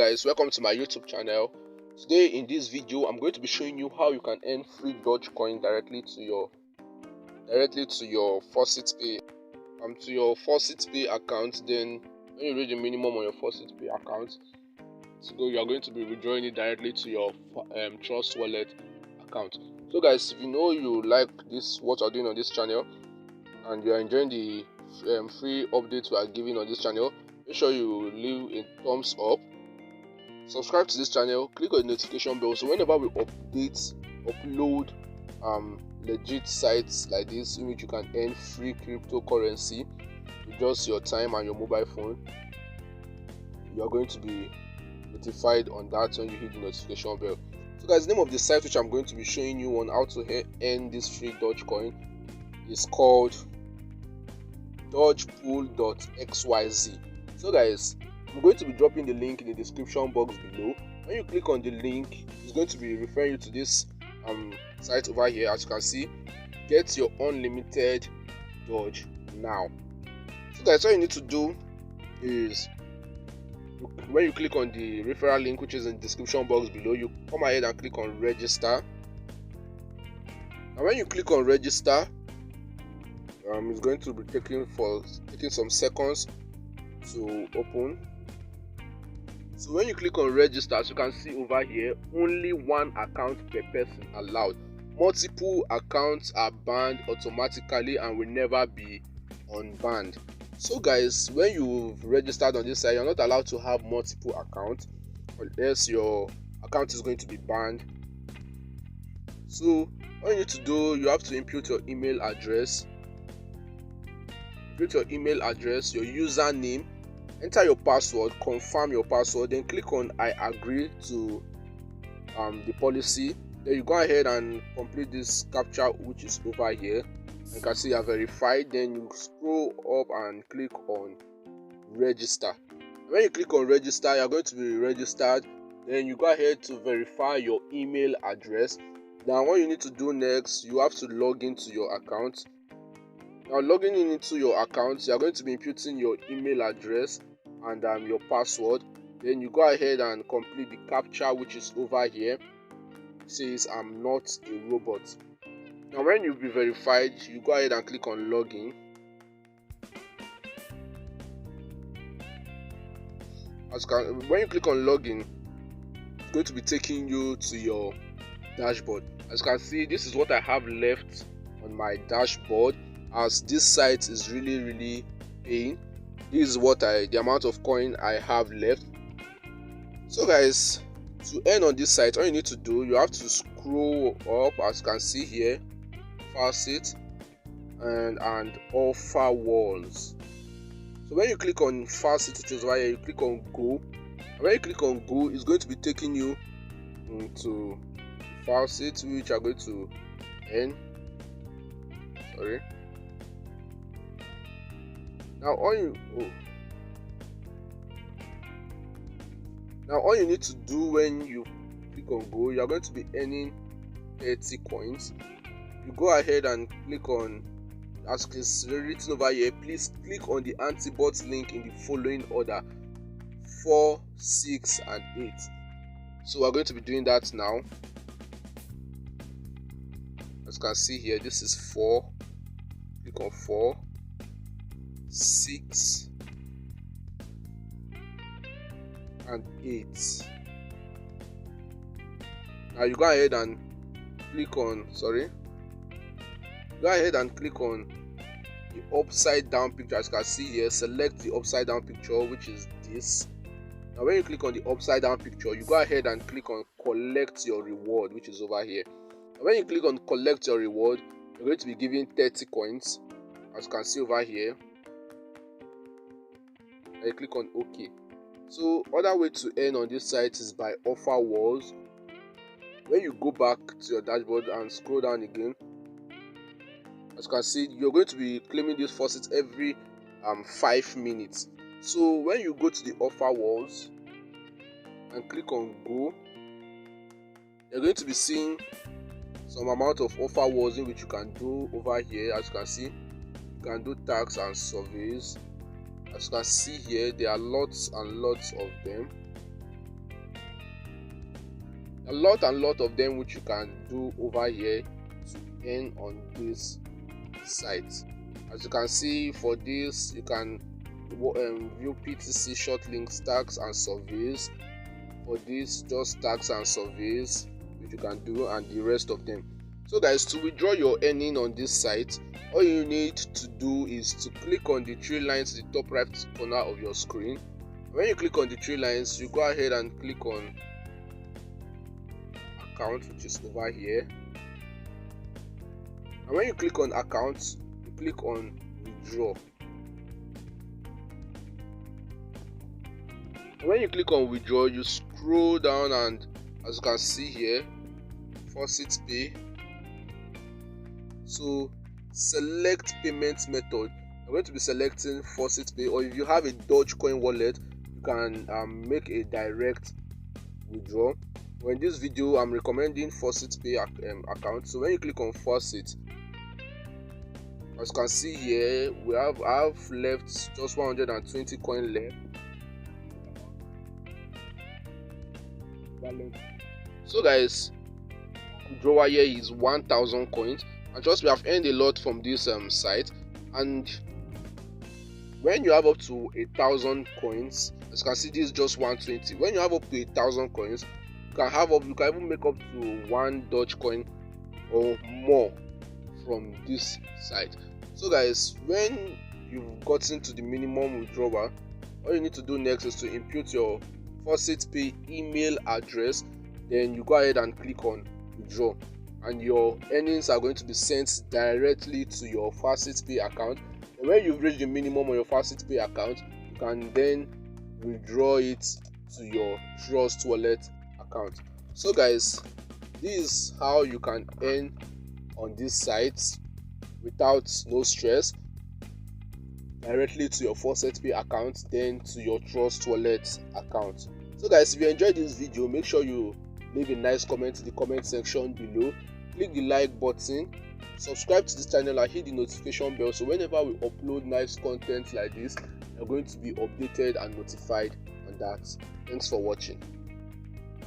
guys, welcome to my YouTube channel. Today in this video I'm going to be showing you how you can earn free Dogecoin directly to your Faucet Pay account. Then when you reach the minimum on your Faucet Pay account, you are going to be withdrawing it directly to your Trust Wallet account. So guys, if you know you like what I'm doing on this channel and you are enjoying the free updates we are giving on this channel, make sure you leave a thumbs up, subscribe to this channel, click on the notification bell so whenever we upload legit sites like this in which you can earn free cryptocurrency with just your time and your mobile phone, you are going to be notified on that when you hit the notification bell. So guys, the name of the site which I'm going to be showing you on how to earn this free Dogecoin is called dogepool.xyz. So guys, I'm going to be dropping the link in the description box below. When you click on the link, it's going to be referring you to this site over here. As you can see, get your unlimited Doge now. So guys, all you need to do is, when you click on the referral link which is in the description box below, you come ahead and click on register. And when you click on register, it's going to be taking some seconds to open. So when you click on register, as you can see over here, only one account per person allowed. Multiple accounts are banned automatically and will never be unbanned. So guys, when you've registered on this site, you're not allowed to have multiple accounts unless your account is going to be banned. So all you need to do, you have to input your email address, your username, enter your password, confirm your password, then click on I agree to the policy. Then you go ahead and complete this captcha which is over here. You can see you are verified. Then you scroll up and click on register. When you click on register, you are going to be registered. Then you go ahead to verify your email address. Now what you need to do next, you have to log into your account. Now logging into your account, you are going to be inputting your email address and your password. Then you go ahead and complete the captcha which is over here. It says I'm not a robot. Now when you be verified, you go ahead and click on login. When you click on login, it's going to be taking you to your dashboard. As you can see, this is what I have left on my dashboard, as this site is really paying. This is the amount of coin I have left. So guys, to earn on this site, all you need to do, you have to scroll up. As you can see here, Faucet and offer walls. So when you click on Faucet, it is right here, you click on go. And when you click on go, it's going to be taking you into Faucet which are going to earn. Now all you need to do when you click on go, you are going to be earning 30 coins. You go ahead and click on, as it's written over here, please click on the anti-bot link in the following order: 4, 6 and 8. So we're going to be doing that now. As you can see here, this is 4. Click on 4, 6 and 8. Now you go ahead and click on the upside down picture. As you can see here, select the upside down picture which is this. Now when you click on the upside down picture, you go ahead and click on collect your reward which is over here. Now when you click on collect your reward, you're going to be given 30 coins, as you can see over here. And you click on OK. So other way to earn on this site is by offer walls. When you go back to your dashboard and scroll down again, as you can see, you're going to be claiming this faucet every 5 minutes. So when you go to the offer walls and click on go, you're going to be seeing some amount of offer walls in which you can do over here. As you can see, you can do tax and surveys. As you can see here, there are lots and lots of them. A lot and lot of them which you can do over here to earn on this site. As you can see, for this you can view PTC short links, tags and surveys. For this, just tags and surveys which you can do, and the rest of them. So guys, to withdraw your earning on this site, all you need to do is to click on the three lines in the top right corner of your screen. When you click on the three lines, you go ahead and click on account, which is over here. And when you click on account, you click on withdraw. And when you click on withdraw, you scroll down, and as you can see here, faucet pay. So select payment method. I'm going to be selecting faucet pay, or if you have a Dogecoin wallet, you can make a direct withdraw. Well, in this video, I'm recommending faucet pay account. So when you click on faucet, as you can see here, I have left just 120 coin left. So guys, withdrawal here is 1000 coins, and trust me, I've earned a lot from this site. And when you have up to 1000 coins, as you can see, this is just 120. When you have up to 1000 coins, you can even make up to 1 Dogecoin or more from this site. So guys, when you've gotten to the minimum withdrawal, all you need to do next is to input your faucet pay email address. Then you go ahead and click on withdraw, and your earnings are going to be sent directly to your faucet pay account. And when you've reached the minimum on your faucet pay account, you can then withdraw it to your Trust Wallet account. So guys, this is how you can earn on this site without no stress, directly to your faucet pay account, then to your Trust Wallet account. So guys, if you enjoyed this video, make sure you leave a nice comment in the comment section below. Click the like button, subscribe to this channel, and hit the notification bell, so whenever we upload nice content like this, you're going to be updated and notified on that. Thanks for watching.